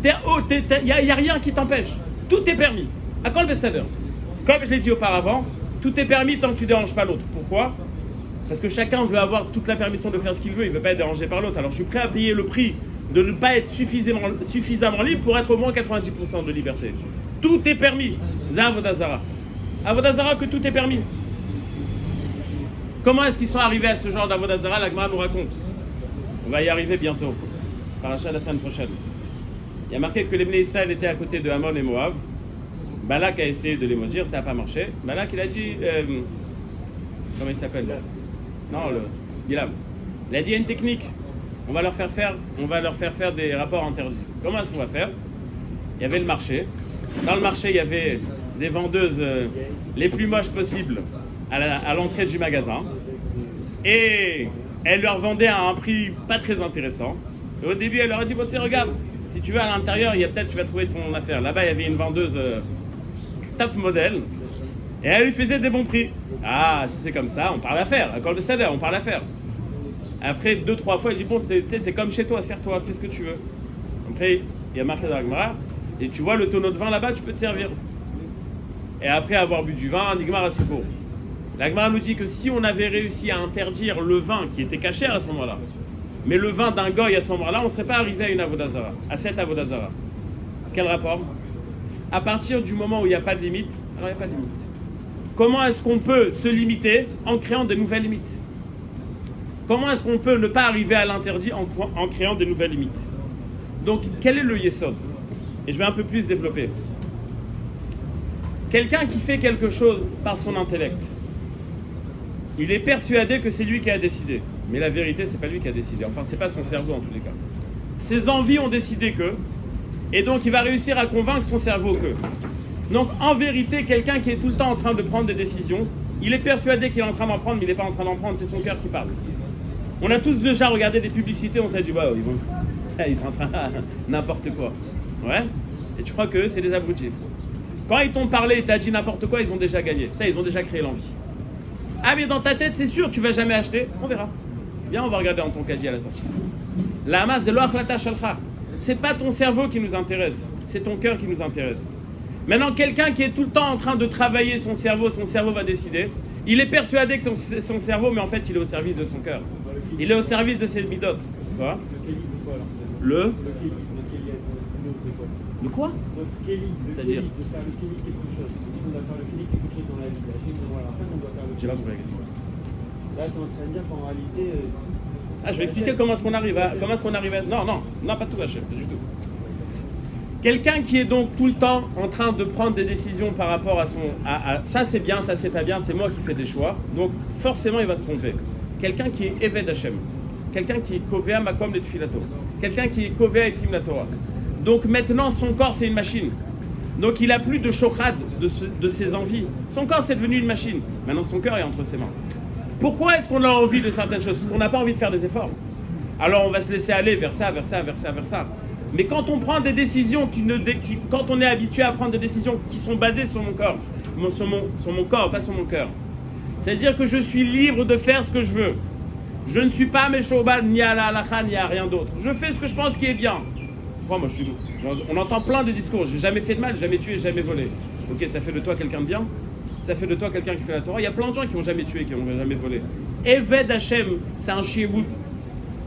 S2: Il n'y a rien qui t'empêche. Tout est permis. À quand le Besséder? Comme je l'ai dit auparavant, tout est permis tant que tu ne déranges pas l'autre. Pourquoi? Parce que chacun veut avoir toute la permission de faire ce qu'il veut. Il ne veut pas être dérangé par l'autre. Alors je suis prêt à payer le prix de ne pas être suffisamment libre pour être au moins 90% de liberté. Tout est permis. C'est Avodah Zara. Avodah Zara, que tout est permis. Comment est-ce qu'ils sont arrivés à ce genre d'Avodah Zara? La Gemara nous raconte. On va y arriver bientôt. Paracha la semaine prochaine. Il y a marqué que les Bnei Israël étaient à côté de Ammon et Moab. Balak a essayé de les maudire, ça n'a pas marché. Balak, il a dit... comment il s'appelle là? Non, le Bilam. Il a dit, il y a une technique. On va leur faire faire des rapports interdits. Comment est-ce qu'on va faire? Il y avait le marché. Dans le marché, il y avait des vendeuses les plus moches possibles à l'entrée du magasin. Et elle leur vendait à un prix pas très intéressant. Et au début, elle leur a dit, bon, tu sais, regarde, si tu veux à l'intérieur, peut-être tu vas trouver ton affaire. Là-bas, il y avait une vendeuse top modèle. Et elle lui faisait des bons prix. Ah, si c'est comme ça, on parle d'affaires. À col de salaire, on parle d'affaires. Après 2-3 fois, elle dit, bon, t'es comme chez toi, sers-toi, fais ce que tu veux. Après, il y a marqué dans la Gemara, et tu vois le tonneau de vin là-bas, tu peux te servir. Et après avoir bu du vin, Nigmar à Sippo. La Gemara nous dit que si on avait réussi à interdire le vin qui était caché à ce moment-là, mais le vin d'un goy à ce moment-là, on ne serait pas arrivé à une Avodah Zara, à cette Avodah Zara. Quel rapport? À partir du moment où il n'y a pas de limite, alors il n'y a pas de limite. Comment est-ce qu'on peut se limiter en créant de nouvelles limites? Comment est-ce qu'on peut ne pas arriver à l'interdit en créant de nouvelles limites? Donc, quel est le yesod? Et je vais un peu plus développer. Quelqu'un qui fait quelque chose par son intellect, il est persuadé que c'est lui qui a décidé. Mais la vérité, c'est pas lui qui a décidé. Enfin, c'est pas son cerveau en tous les cas. Ses envies ont décidé que, et donc il va réussir à convaincre son cerveau que. Donc, en vérité, quelqu'un qui est tout le temps en train de prendre des décisions, il est persuadé qu'il est en train d'en prendre, mais il n'est pas en train d'en prendre, c'est son cœur qui parle. On a tous déjà regardé des publicités, on s'est dit, bah, ils sont en train de n'importe quoi. Ouais. Et tu crois que c'est des abrutis. Quand ils t'ont parlé et t'as dit n'importe quoi, ils ont déjà gagné. Ça, ils ont déjà créé l'envie. Ah, mais dans ta tête, c'est sûr, tu vas jamais acheter. On verra. Viens, on va regarder dans ton caddie à la sortie. La masse, c'est l'ochlata shalcha. C'est pas ton cerveau qui nous intéresse, c'est ton cœur qui nous intéresse. Maintenant, quelqu'un qui est tout le temps en train de travailler son cerveau va décider. Il est persuadé que c'est son cerveau, mais en fait, il est au service de son cœur. Il est au service de ses midotes. Quoi? Le de quoi? C'est-à-dire?
S1: De faire le kéli quelque chose. On doit faire le kéli quelque chose dans la vie. Après, on doit faire le kéli.
S2: J'ai pas compris la question.
S1: Là, tu es en train de dire qu'en réalité...
S2: je vais expliquer comment est-ce qu'on arrive à... Non, pas tout, chef, du tout. Quelqu'un qui est donc tout le temps en train de prendre des décisions par rapport à son... ça c'est bien, ça c'est pas bien, c'est moi qui fais des choix. Donc forcément il va se tromper. Quelqu'un qui est Eved Hashem. Quelqu'un qui est Kovea Makom le Tfilato. Quelqu'un qui est Kovea Etim la Torah. Donc maintenant son corps c'est une machine. Donc il a plus de shochad de ses envies. Son corps c'est devenu une machine. Maintenant son cœur est entre ses mains. Pourquoi est-ce qu'on a envie de certaines choses? Parce qu'on n'a pas envie de faire des efforts. Alors on va se laisser aller vers ça. Mais quand on prend des décisions quand on est habitué à prendre des décisions qui sont basées sur mon corps, sur mon corps, pas sur mon cœur. C'est-à-dire que je suis libre de faire ce que je veux. Je ne suis pas méchouban ni à la halakha ni à rien d'autre. Je fais ce que je pense qui est bien. Moi, on entend plein de discours. J'ai jamais fait de mal, jamais tué, jamais volé. Ok, ça fait de toi quelqu'un de bien. Ça fait de toi quelqu'un qui fait la Torah. Il y a plein de gens qui n'ont jamais tué, qui n'ont jamais volé. Eved Hashem, c'est un chiebout.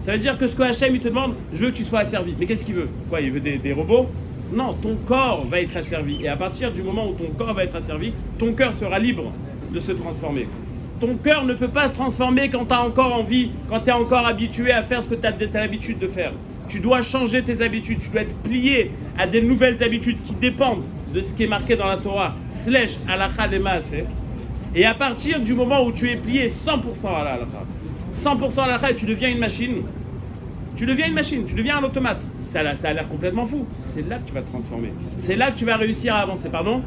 S2: Ça veut dire que ce que Hashem il te demande, je veux que tu sois asservi. Mais qu'est-ce qu'il veut? Quoi, il veut des robots? Non, ton corps va être asservi. Et à partir du moment où ton corps va être asservi, ton cœur sera libre de se transformer. Ton cœur ne peut pas se transformer quand tu as encore envie, quand tu es encore habitué à faire ce que tu as l'habitude de faire. Tu dois changer tes habitudes, tu dois être plié à des nouvelles habitudes qui dépendent de ce qui est marqué dans la Torah, / halakha le maaseh. Et à partir du moment où tu es plié 100% à la halakha, 100% à la halakha, et tu deviens une machine, tu deviens un automate. Ça a l'air complètement fou. C'est là que tu vas te transformer. C'est là que tu vas réussir à avancer, pardon?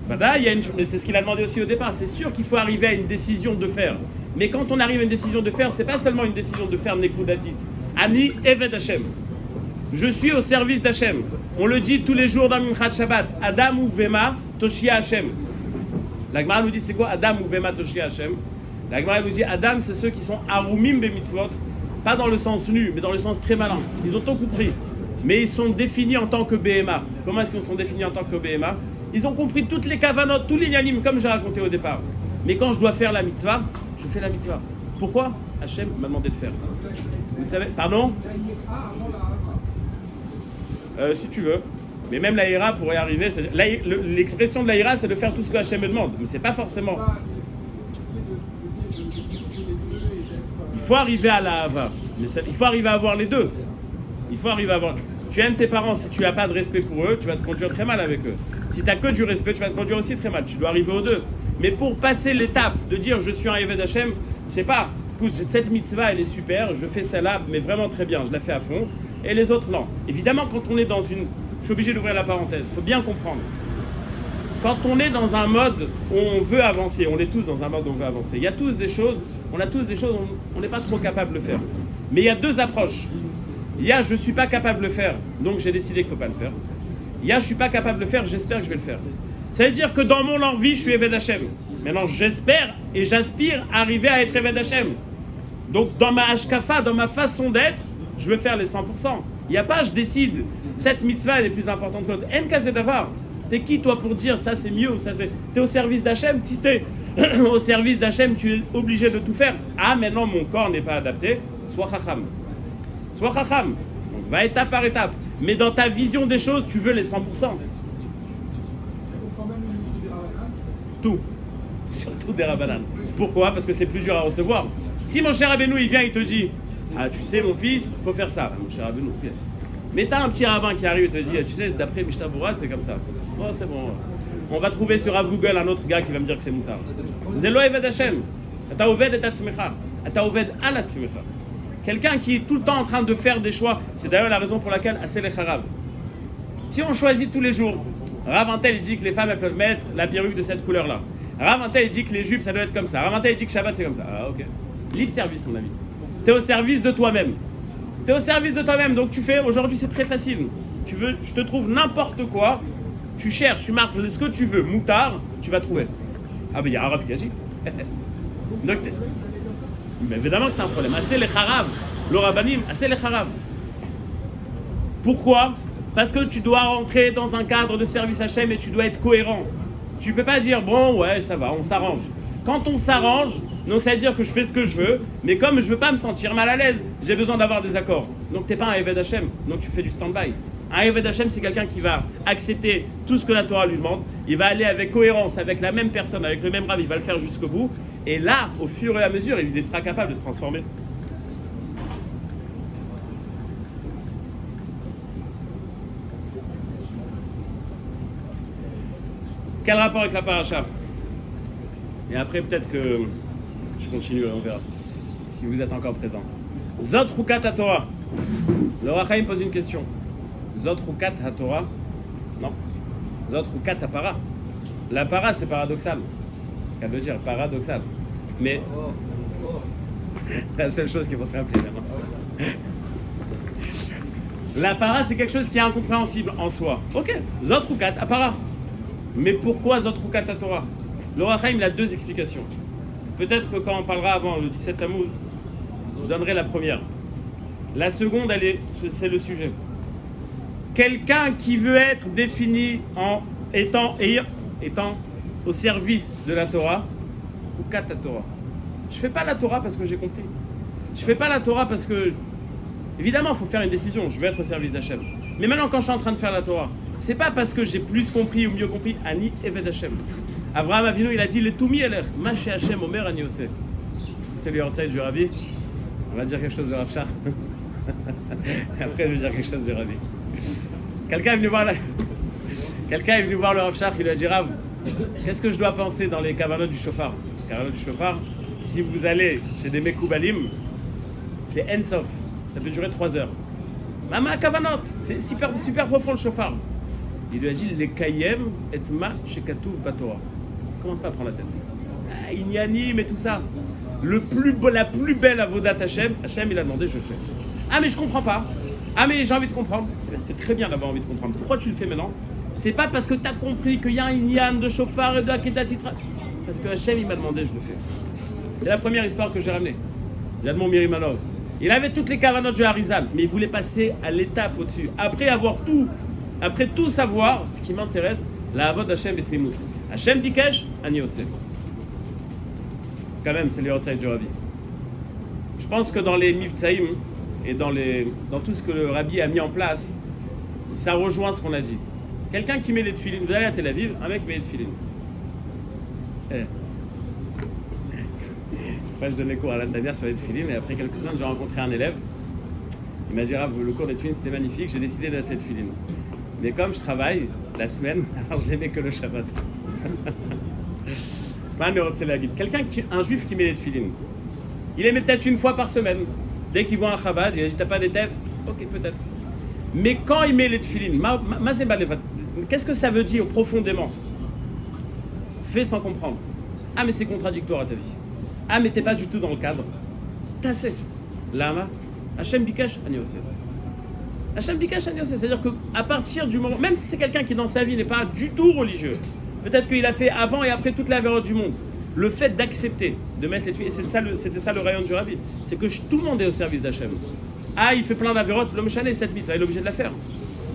S2: Voilà, c'est ce qu'il a demandé aussi au départ. C'est sûr qu'il faut arriver à une décision de faire. Mais quand on arrive à une décision de faire, c'est pas seulement une décision de faire Nekudatit. Ani Eved Hashem. Je suis au service d'Hashem. On le dit tous les jours dans Minchat Shabbat. Adam ou Vema Toshia Hashem. La Gemara nous dit c'est quoi Adam ou Vema Toshia Hashem? La Gemara nous dit Adam, c'est ceux qui sont Arumim be mitzvot, pas dans le sens nu, mais dans le sens très malin. Ils ont tout compris. Mais ils sont définis en tant que BMA. Comment est-ce qu'ils sont définis en tant que BMA? Ils ont compris toutes les kavanotes, tous les yanim, comme j'ai raconté au départ. Mais quand je dois faire la mitzvah, je fais la mitzvah. Pourquoi? Hachem m'a demandé de faire. Vous savez, pardon? Si tu veux. Mais même la ira pourrait arriver. L'expression de la ira, c'est de faire tout ce que Hachem me demande. Mais c'est pas forcément. Il faut arriver à la hava. Il faut arriver à avoir les deux. Il faut arriver à avoir. Tu aimes tes parents, si tu n'as pas de respect pour eux, tu vas te conduire très mal avec eux. Si tu n'as que du respect, tu vas te conduire aussi très mal. Tu dois arriver aux deux. Mais pour passer l'étape de dire je suis un Eved Hashem, c'est pas, écoute, cette mitzvah elle est super, je fais celle-là, mais vraiment très bien, je la fais à fond. Et les autres, non. Évidemment, quand on est dans une. Je suis obligé d'ouvrir la parenthèse, il faut bien comprendre. Quand on est dans un mode où on veut avancer, on est tous dans un mode où on veut avancer, il y a tous des choses, on a tous des choses où on n'est pas trop capable de le faire. Mais il y a deux approches. Il y a je ne suis pas capable de le faire, donc j'ai décidé qu'il ne faut pas le faire. Il y a je ne suis pas capable de le faire, j'espère que je vais le faire. Ça veut dire que dans mon envie, je suis Eved Hashem. Maintenant, j'espère et j'aspire à arriver à être Eved Hashem. Donc, dans ma hashkafa, dans ma façon d'être, je veux faire les 100%. Il n'y a pas, je décide, cette mitzvah elle est plus importante que l'autre. En kazé d'avar. T'es qui, toi, pour dire ça c'est mieux ou ça c'est. T'es au service d'Hachem. Si t'es au service d'Hachem, tu es obligé de tout faire. Ah, maintenant, mon corps n'est pas adapté. Sois chacham. Sois chacham. Donc, va étape par étape. Mais dans ta vision des choses, tu veux les 100%. Tout. Surtout des rabanan. Pourquoi? Parce que c'est plus dur à recevoir. Si mon cher Rabbeinu, il vient, il te dit ah, tu sais, mon fils, il faut faire ça. Mon cher Rabbeinu, mais t'as un petit rabbin qui arrive et te dit tu sais, d'après Mishnah Berurah, c'est comme ça. Oh, c'est bon. On va trouver sur Rav Google un autre gars qui va me dire que c'est moutar. Zelo Eved Hashem. Ata oved et atzmecha. Ata oved al atzmecha. Quelqu'un qui est tout le temps en train de faire des choix. C'est d'ailleurs la raison pour laquelle Asel Echarav. Si on choisit tous les jours, Rav Antel il dit que les femmes elles peuvent mettre la perruque de cette couleur-là. Rav Antel il dit que les jupes ça doit être comme ça. Rav Antel il dit que Shabbat c'est comme ça. Ah ok. Libre service mon ami. T'es au service de toi-même. T'es au service de toi-même. Donc tu fais, aujourd'hui c'est très facile. Tu veux, je te trouve n'importe quoi. Tu cherches, tu marques ce que tu veux. Moutard, tu vas trouver. Ah ben il y a un Rav qui agit. Donc mais évidemment que c'est un problème. Assez les Harav. Le Rabbanim, assez les Harav. Pourquoi? Parce que tu dois rentrer dans un cadre de service Hachem et tu dois être cohérent. Tu peux pas dire bon ouais ça va, on s'arrange. Quand on s'arrange, donc ça veut dire que je fais ce que je veux, mais comme je veux pas me sentir mal à l'aise, j'ai besoin d'avoir des accords. Donc t'es pas un Eved Hashem, donc tu fais du stand-by. Un Eved Hashem, c'est quelqu'un qui va accepter tout ce que la Torah lui demande, il va aller avec cohérence, avec la même personne, avec le même rab, il va le faire jusqu'au bout, et là, au fur et à mesure, il sera capable de se transformer. Quel rapport avec la paracha? Et après, peut-être que je continue, on verra. Si vous êtes encore présent. Zot Rukat HaTorah. Le Rachaim pose une question. Zot Rukat HaTorah. Non. Zot Rukat HaPara. La para, c'est paradoxal. Qu'à le dire, paradoxal. Mais la seule chose qu'il faut se rappeler maintenant. La para, c'est quelque chose qui est incompréhensible en soi. Ok. Zot Rukat HaPara. Mais pourquoi Zot Rukat HaTorah? Le Rachaim, il a deux explications. Peut-être que quand on parlera avant le 17 Tammuz, je donnerai la première. La seconde, c'est le sujet. Quelqu'un qui veut être défini en étant au service de la Torah, Chukat Torah. Je ne fais pas la Torah parce que j'ai compris. Je ne fais pas la Torah parce que... Évidemment, il faut faire une décision. Je veux être au service d'Hachem. Mais maintenant, quand je suis en train de faire la Torah, c'est pas parce que j'ai plus compris ou mieux compris. Ani Eved Hachem. Avraham Avinu, il a dit, les Toumi Elech, Maché Hachem Omer Ani Ose. C'est le Yortzeit du Rabbi. On va dire quelque chose de Rav Shach. Après, je vais dire quelque chose du Rabbi. Quelqu'un est venu voir le Rav Shach, il lui a dit, Rav, qu'est-ce que je dois penser dans les kavanot du shofar? Kavanot du shofar, si vous allez chez des Mekoubalim, c'est Ensof. Ça peut durer 3 heures. Mama kavanot, c'est super profond le shofar. Il lui a dit, les kayem et ma shekatouf batora. Commence pas à prendre la tête. Inyanim et tout ça. La plus belle avodat Hachem, il a demandé, je le fais. Ah mais je comprends pas. Ah mais j'ai envie de comprendre. C'est très bien d'avoir envie de comprendre. Pourquoi tu le fais maintenant? C'est pas parce que tu as compris qu'il y a un inyan de shofar et de akedat Israël. Parce que Hachem il m'a demandé, je le fais. C'est la première histoire que j'ai ramenée. L'Admon Mirimanov. Il avait toutes les kavanot du Harizal, mais il voulait passer à l'étape au-dessus. Après tout savoir, ce qui m'intéresse, la avod Hachem et Trimut. Hachem Bikesh, Ani Ose. Quand même, c'est les Yortzeit du Rabbi. Je pense que dans les Mivtsaïm et dans tout ce que le Rabbi a mis en place, ça rejoint ce qu'on a dit. Quelqu'un qui met les tefilines, vous allez à Tel Aviv, un mec met les tefilines. Enfin, je donnais cours à l'Antamir sur les tefilines et après quelques semaines, j'ai rencontré un élève. Il m'a dit, ah, le cours des tefilines c'était magnifique, j'ai décidé d'être les tefilines. Mais comme je travaille la semaine, alors je les mets que le Shabbat. Un juif qui met les tefilines, il les met peut-être une fois par semaine. Dès qu'il voit un Chabad, il a dit, t'as pas des tefs? Ok, peut-être. Mais quand il met les tefilines, qu'est-ce que ça veut dire profondément? Fais sans comprendre. Ah mais c'est contradictoire à ta vie. Ah mais t'es pas du tout dans le cadre. T'as assez. Lama, Hachem Bikash Ani Ose. Hachem Bikash Ani Ose. C'est-à-dire qu'à partir du moment, même si c'est quelqu'un qui dans sa vie n'est pas du tout religieux, peut-être qu'il a fait avant et après toute la vérité du monde, le fait d'accepter, de mettre les tefilines, c'était ça le rayon du Rabbi, c'est que tout le monde est au service d'Hachem. Ah, il fait plein d'avérotes, l'homme chané, cette mitzvah, il est obligé de la faire.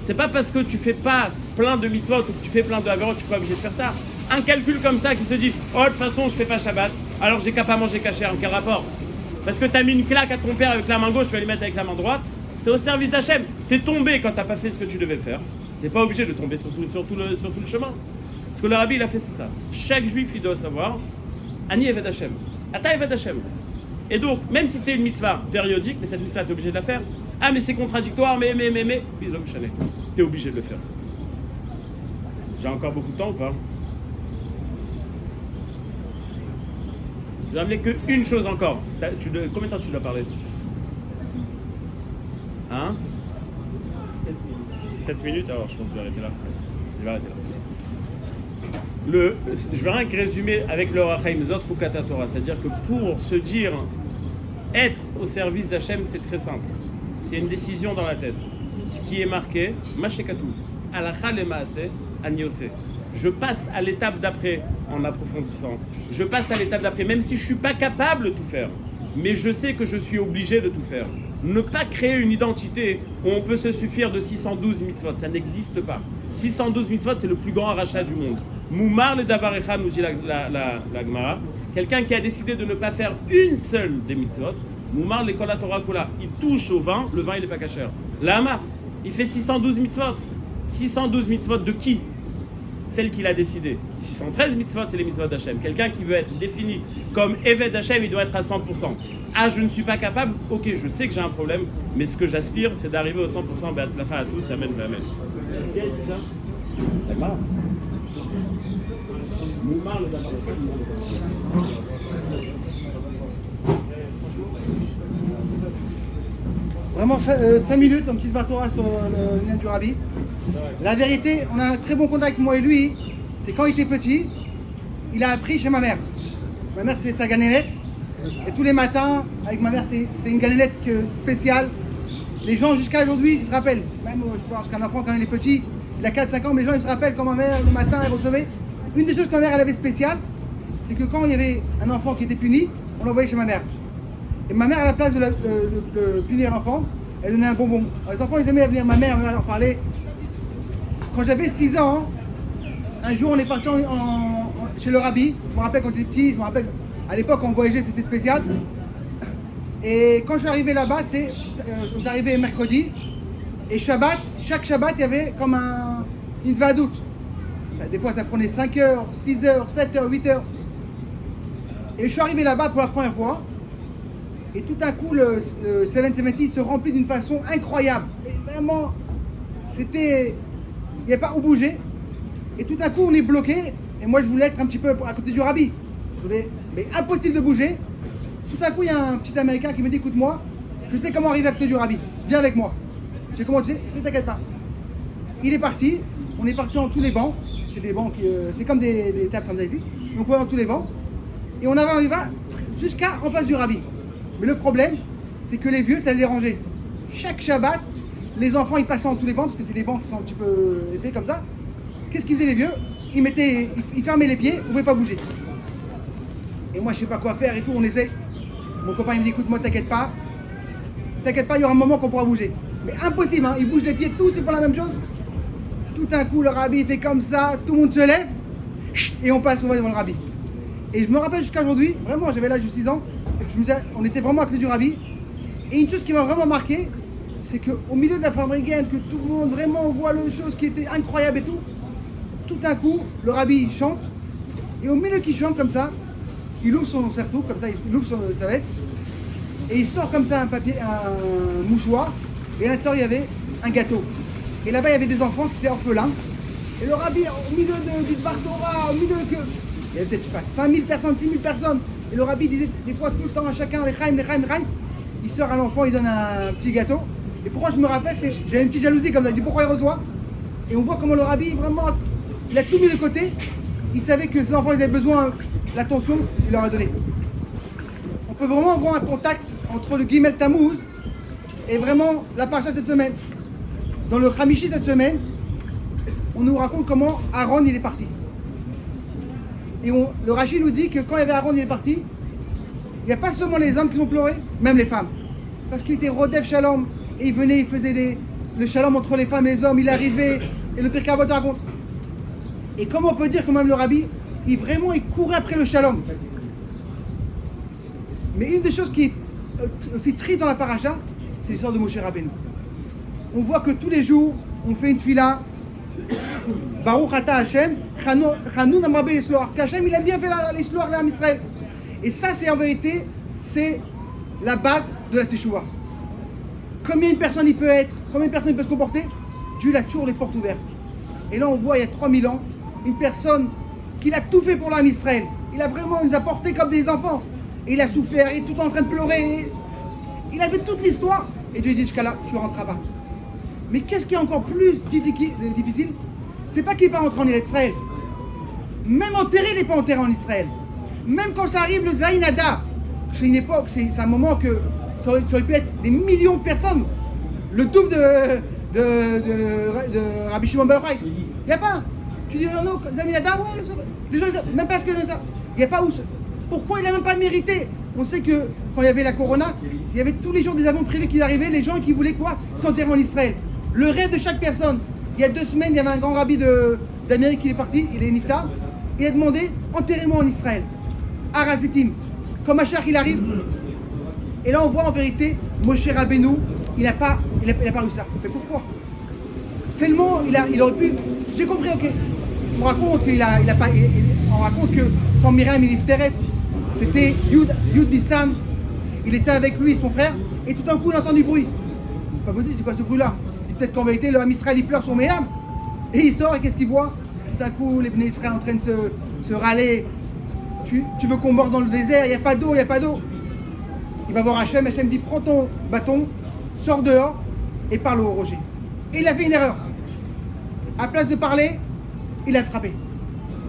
S2: C'est pas parce que tu fais pas plein de mitzvot ou que tu fais plein d'avérotes, tu n'es pas obligé de faire ça. Un calcul comme ça qui se dit, oh, de toute façon, je fais pas Shabbat, alors j'ai qu'à pas manger kasher. Quel rapport? Parce que tu as mis une claque à ton père avec la main gauche, tu vas lui mettre avec la main droite. Tu es au service d'Hachem. Tu es tombé quand tu n'as pas fait ce que tu devais faire. Tu n'es pas obligé de tomber sur tout le chemin. Ce que le Rabbi, il a fait, c'est ça. Chaque juif, il doit savoir, Ani Eved Hachem. Ata Eved Hachem. Et donc, même si c'est une mitzvah périodique, mais cette mitzvah, tu es obligé de la faire. Ah, mais c'est contradictoire, mais. Oui, l'homme chané. Tu es obligé de le faire. J'ai encore beaucoup de temps ou pas? J'ai amené qu'une chose encore. Combien de temps tu dois parler? Hein? 7 minutes. Alors, je pense que je vais arrêter là. Je vais rien que résumer avec le Rachaim Zot Chukata Torah. C'est-à-dire que pour se dire être au service d'Hachem, c'est très simple. C'est une décision dans la tête. Ce qui est marqué, Mashekatouv, Alacha le Maaseh, Ani Ose. Je passe à l'étape d'après en approfondissant. Je passe à l'étape d'après, même si je ne suis pas capable de tout faire. Mais je sais que je suis obligé de tout faire. Ne pas créer une identité où on peut se suffire de 612 mitzvot, ça n'existe pas. 612 mitzvot, c'est le plus grand rachat du monde. Moumar le Davarecha, nous dit la Gemara. Quelqu'un qui a décidé de ne pas faire une seule des mitzvot, Moumar le Kol HaTorah Kula, il touche au vin, le vin il n'est pas kasher. Lama, il fait 612 mitzvot. 612 mitzvot de qui? Celle qu'il a décidé. 613 mitzvot, c'est les mitzvot d'Hachem. Quelqu'un qui veut être défini comme Eved Hachem, il doit être à 100%. Ah, je ne suis pas capable. Ok, je sais que j'ai un problème, mais ce que j'aspire, c'est d'arriver au 100%. Be'atzlacha à tous, amen, amen.
S3: Vraiment 5 minutes, une petite Vartora sur le lien du Rabbi. La vérité, on a un très bon contact, moi et lui. C'est quand il était petit, il a appris chez ma mère. Ma mère, c'est sa ganénette. Et tous les matins, avec ma mère, c'est une ganénette spéciale. Les gens, jusqu'à aujourd'hui, ils se rappellent. Même, je pense qu'un enfant, quand il est petit, il a 4-5 ans, mais les gens, ils se rappellent quand ma mère, le matin, elle recevait. Une des choses que ma mère, elle avait spéciale, c'est que quand il y avait un enfant qui était puni, on l'envoyait chez ma mère. Et ma mère, à la place de punir l'enfant, elle donnait un bonbon. Alors, les enfants, ils aimaient venir, ma mère leur parler. Quand j'avais 6 ans, un jour, on est parti chez le rabbi. Je me rappelle quand j'étais petit, je me rappelle, à l'époque, on voyageait, c'était spécial. Et quand je suis arrivé là-bas, on est arrivé mercredi. Et Shabbat, chaque Shabbat, il y avait comme une vadoute. Des fois, ça prenait 5 heures, 6 heures, 7 heures, 8 heures. Et je suis arrivé là-bas pour la première fois. Et tout d'un coup, le 770 se remplit d'une façon incroyable. Et vraiment, il n'y a pas où bouger. Et tout d'un coup, on est bloqué. Et moi, je voulais être un petit peu à côté du rabbi. Mais impossible de bouger. Tout d'un coup, il y a un petit Américain qui me dit, écoute-moi, je sais comment arriver à côté du rabbi. Viens avec moi. Je sais comment tu sais, ne t'inquiète pas. Il est parti. On est parti dans tous les bancs. C'est des bancs c'est comme des tables comme ça ici. On peut dans tous les bancs. Et on va jusqu'à en face du rabbi. Mais le problème, c'est que les vieux, ça les dérangeait. Chaque Shabbat, les enfants, ils passaient dans tous les bancs, parce que c'est des bancs qui sont un petit peu épais comme ça. Qu'est-ce qu'ils faisaient les vieux? Ils fermaient les pieds, on ne pouvait pas bouger. Et moi, je ne sais pas quoi faire et tout, on essaie. Mon copain, il me dit, écoute-moi, t'inquiète pas, il y aura un moment qu'on pourra bouger. Mais impossible, hein, ils bougent les pieds, tous, ils font la même chose. Tout d'un coup, le rabbi, il fait comme ça, tout le monde se lève, et on passe, on va devant le rabbi. Et je me rappelle jusqu'à aujourd'hui, vraiment, j'avais l'âge de 6 ans, on était vraiment à côté du rabbi. Et une chose qui m'a vraiment marqué, c'est qu'au milieu de la fabricaine, que tout le monde vraiment voit le chose qui était incroyable et tout d'un coup, le rabbi il chante, et au milieu qu'il chante comme ça, il ouvre son cerceau, comme ça, il ouvre sa veste, et il sort comme ça un mouchoir, et à l'intérieur il y avait un gâteau. Et là-bas il y avait des enfants qui étaient orphelins, et le rabbi au milieu du Dvar Torah, au milieu il y avait peut-être, je sais pas, 5000 personnes, 6000 personnes, et le rabbi disait des fois tout le temps à chacun, les chaim, il sort à l'enfant, il donne un petit gâteau. Et pourquoi je me rappelle, j'avais une petite jalousie comme ça, je dis pourquoi il reçoit. Et on voit comment le rabbi, vraiment, il a tout mis de côté. Il savait que ses enfants, ils avaient besoin l'attention, il leur a donné. On peut vraiment avoir un contact entre le Gimel Tammuz et vraiment la paracha cette semaine. Dans le Hamishi cette semaine, on nous raconte comment Aaron il est parti. Et le Rashi nous dit que quand il y avait Aaron il est parti, il n'y a pas seulement les hommes qui ont pleuré, même les femmes. Parce qu'il était Rodef Shalom, et il venait, il faisait le shalom entre les femmes et les hommes, il arrivait, et le Pirkei Avot raconte. Et comment on peut dire que même le rabbi, il courait après le shalom. Mais une des choses qui est aussi triste dans la paracha, c'est l'histoire de Moshe Rabbeinu. On voit que tous les jours, on fait une tefila, Baruch Ata Hashem, Chanoun Amrabe l'Isloar, qu'Hashem il aime bien faire l'Isloar d'Am Israël. Et ça, c'est en vérité, c'est la base de la Teshuvah. Combien une personne il peut être, combien une personne il peut se comporter, Dieu a toujours les portes ouvertes. Et là, on voit il y a 3000 ans, une personne qui a tout fait pour l'âme Israël. Il nous a portés comme des enfants. Et il a souffert, il est tout en train de pleurer. Il avait toute l'histoire. Et Dieu dit jusqu'à là, tu rentreras pas. Mais qu'est-ce qui est encore plus difficile? C'est pas qu'il n'est pas rentré en Israël. Même enterré, il n'est pas enterré en Israël. Même quand ça arrive, le Zainada, c'est une époque, c'est un moment que ça aurait pu être des millions de personnes. Le double de Rabbi Shimon Bar Yochai. Il n'y a pas. Tu dis non, Zainada, ouais, les gens, même pas ce que ça. Il n'y a pas où. Pourquoi il n'a même pas mérité? On sait que quand il y avait la Corona, il y avait tous les jours des avions privés qui arrivaient, les gens qui voulaient quoi? S'enterrer en Israël. Le rêve de chaque personne. Il y a 2 semaines, il y avait un grand rabbi d'Amérique qui est parti, il est Niftar. Il a demandé enterrez-moi en Israël. Arazitim. Comme Machar il arrive. Et là on voit en vérité Moshe Rabbeinu, il n'a pas réussi ça. Mais pourquoi? Tellement il aurait pu. J'ai compris, ok. On raconte on raconte que quand Myriam il Ifteret, c'était Yud Nissan, il était avec lui et son frère, et tout d'un coup il entend du bruit. C'est pas possible, c'est quoi ce bruit-là? Peut-être qu'en vérité le Ham Israël il pleure sur Myriam. Et il sort et qu'est-ce qu'il voit? Tout d'un coup les Bnei Israël en train de se râler. Tu veux qu'on meure dans le désert, il n'y a pas d'eau, il n'y a pas d'eau. Il va voir Hachem dit prends ton bâton, sors dehors et parle au rocher. Et il a fait une erreur. À place de parler, il a frappé.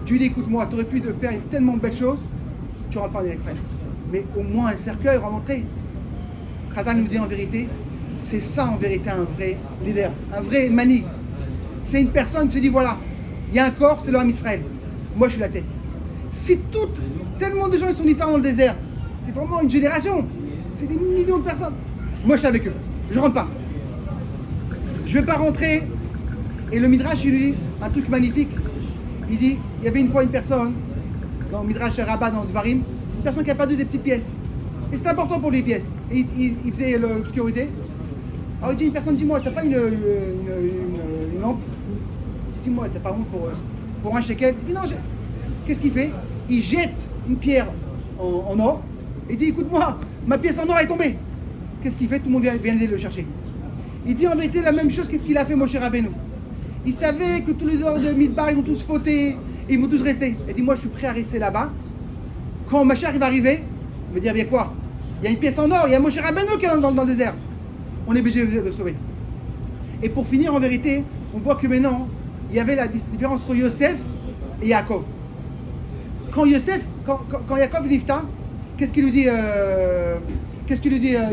S3: Dieu dit écoute-moi, tu aurais pu te faire tellement de belles choses, tu rentres pas en Israël. Mais au moins un cercueil remonté. Chazal nous dit en vérité, c'est ça en vérité un vrai leader, un vrai mani. C'est une personne qui se dit voilà, il y a un corps, c'est le Ham Israël. Moi je suis la tête. Tellement de gens ils sont niftar dans le désert, c'est vraiment une génération, c'est des millions de personnes. Moi je suis avec eux, je rentre pas. Je vais pas rentrer. Et le Midrash il lui dit un truc magnifique. Il dit, il y avait une fois une personne, dans le Midrash Rabbah, dans Dvarim, une personne qui a perdu des petites pièces. Et c'était important pour les pièces. Et il faisait l'obscurité. Alors il dit, une personne, dis-moi, t'as pas une lampe? Dis-moi, t'as pas honte pour un shekel? Il dit, non, qu'est-ce qu'il fait? Il jette une pierre en or. Et il dit, écoute-moi, ma pièce en or est tombée. Qu'est-ce qu'il fait? Tout le monde vient le chercher. Il dit en vérité la même chose qu'est-ce qu'il a fait Moshe Rabbeinu. Il savait que tous les dehors de Midbar, ils vont tous fauter, et ils vont tous rester. Il dit, moi je suis prêt à rester là-bas. Quand Mashiach va arriver, il va dire, bien quoi? Il y a une pièce en or, il y a Moshe Rabbeinu qui est dans le désert. On est obligé de le sauver. Et pour finir, en vérité, on voit que maintenant, il y avait la différence entre Yosef et Yaakov. Quand Yaakov nifta, qu'est-ce qu'il lui dit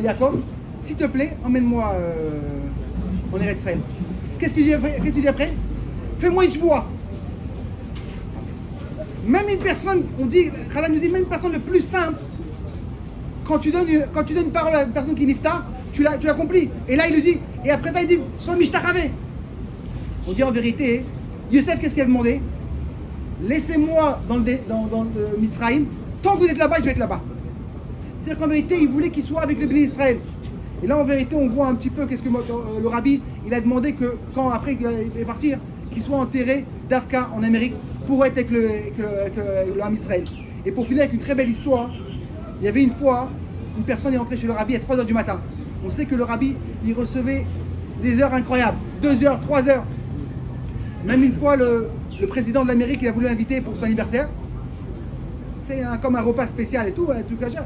S3: Yaakov? S'il te plaît, emmène-moi en Eretz Israël. Qu'est-ce qu'il dit après? Fais-moi une voix. Même une personne, Khalam nous dit, même une personne le plus simple, quand tu donnes une parole à une personne qui nifta, tu l'accomplis. Et là il lui dit, et après ça il dit, sois mishtachave. On dit en vérité, Yosef qu'est-ce qu'il a demandé? Laissez-moi dans le Mitzrayim, tant que vous êtes là-bas, je vais être là-bas. C'est-à-dire qu'en vérité, il voulait qu'il soit avec le Béni Israël. Et là, en vérité, on voit un petit peu qu'est-ce que le rabbi, il a demandé que quand après il va partir, qu'il soit enterré d'Afka en Amérique pour être avec le Ham Israël. Et pour finir avec une très belle histoire, il y avait une fois, une personne est rentrée chez le rabbi à 3h du matin. On sait que le rabbi, il recevait des heures incroyables, 2 heures, 3 heures. Même une fois, le président de l'Amérique, il a voulu l'inviter pour son anniversaire. C'est comme un repas spécial et tout, tout caché.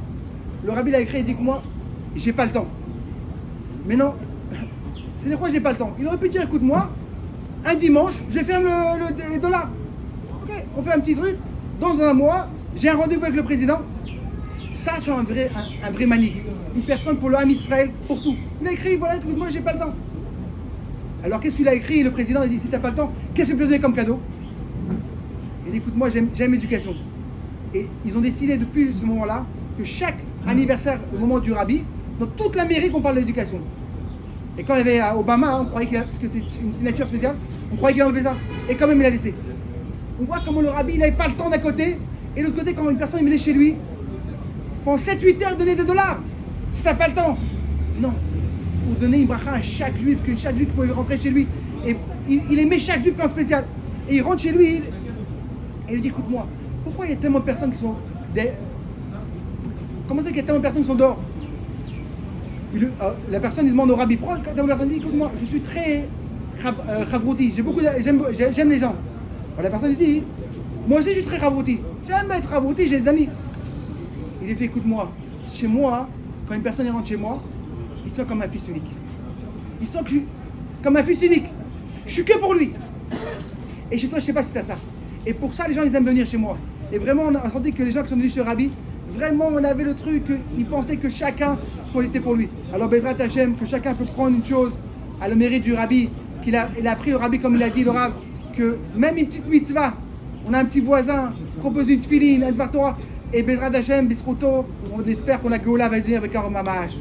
S3: Le rabbi l'a écrit, il dit que moi, j'ai pas le temps. Mais non, c'est de quoi j'ai pas le temps. Il aurait pu dire, écoute-moi, un dimanche, je ferme les dollars. Ok, on fait un petit truc. Dans un mois, j'ai un rendez-vous avec le président. Ça, c'est un vrai manique. Une personne pour le Ham Israël, pour tout. Il a écrit, voilà, écoute-moi, j'ai pas le temps. Alors qu'est-ce qu'il a écrit? Le président a dit, si t'as pas le temps, qu'est-ce que tu peux donner comme cadeau? Il dit, écoute-moi, j'aime l'éducation. Et ils ont décidé depuis ce moment-là que chaque anniversaire, au moment du rabbi, dans toute l'Amérique, on parle d'éducation. Et quand il y avait Obama, on croyait parce que c'est une signature spéciale, on croyait qu'il enlevait ça. Et quand même, il a laissé. On voit comment le rabbi, il n'avait pas le temps d'un côté, et de l'autre côté, quand une personne venait chez lui, pendant 7-8 heures, donner des dollars. Si t'as pas le temps. Non. Pour donner une bracha à chaque juif, que chaque juif pouvait rentrer chez lui. Et il aimait chaque juif comme spécial. Et il rentre chez lui, et il lui dit, écoute-moi, pourquoi il y a tellement de personnes qui sont... Comment c'est qu'il y a tellement de personnes qui sont dehors? La personne il demande au rabbi, pourquoi la personne dit, écoute-moi, je suis très chavrouti, j'aime les gens. Alors la personne dit, moi aussi je suis très chavrouti, j'aime être chavrouti, j'ai des amis. Il lui fait, écoute-moi, chez moi, quand une personne rentre chez moi, il sent comme un fils unique. Il sent que je suis comme un fils unique. Je suis que pour lui. Et chez toi, je ne sais pas si tu as ça. Et pour ça, les gens, ils aiment venir chez moi. Et vraiment, on a senti que les gens qui sont venus chez le rabbi, vraiment, on avait le truc, ils pensaient que chacun, qu'on était pour lui. Alors, Bezrat Hashem, que chacun peut prendre une chose à le mérite du rabbi, il a pris le rabbi, comme il a dit, le rab, que même une petite mitzvah, on a un petit voisin, propose une tefilin, un dvar Torah, et Bezrat Hashem, Bisruto, on espère qu'on a Géoula va venir avec un mamash.